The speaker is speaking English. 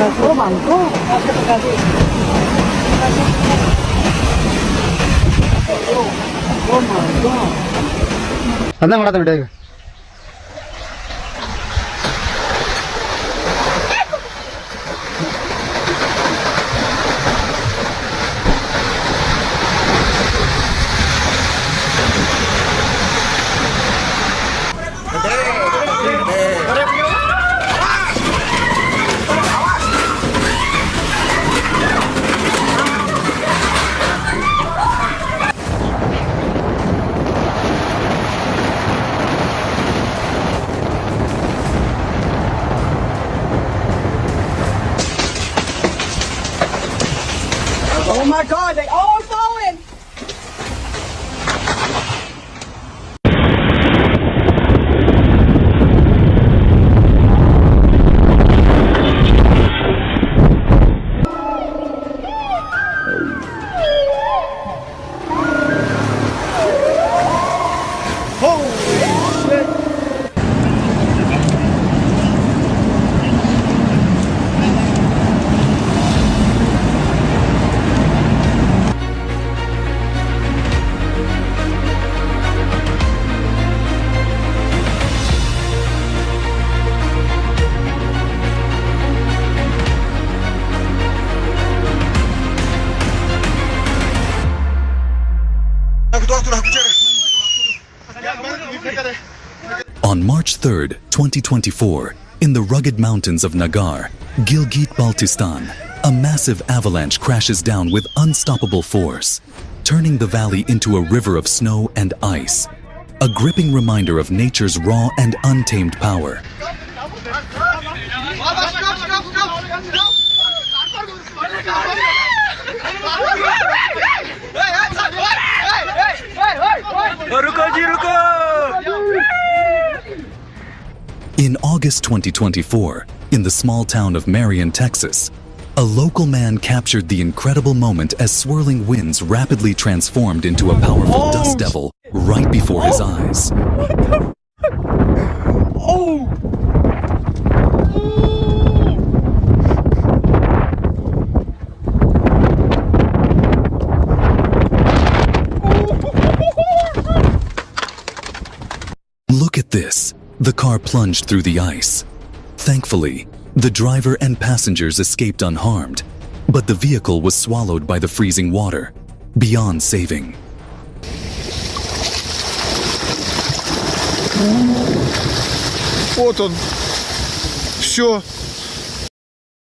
Oh my god. Oh my god. അതെന്താ അങ്ങോട്ടാ വിട്ടേക്ക്. Oh my god, they all going. On March 3rd, 2024, in the rugged mountains of Nagar, Gilgit-Baltistan, a massive avalanche crashes down with unstoppable force, turning the valley into a river of snow and ice, a gripping reminder of nature's raw and untamed power. In August 2024, in the small town of Marion, Texas, a local man captured the incredible moment as swirling winds rapidly transformed into a powerful dust devil right before his eyes. Look at this. The car plunged through the ice. Thankfully, the driver and passengers escaped unharmed, but the vehicle was swallowed by the freezing water, beyond saving. Вот он. Все.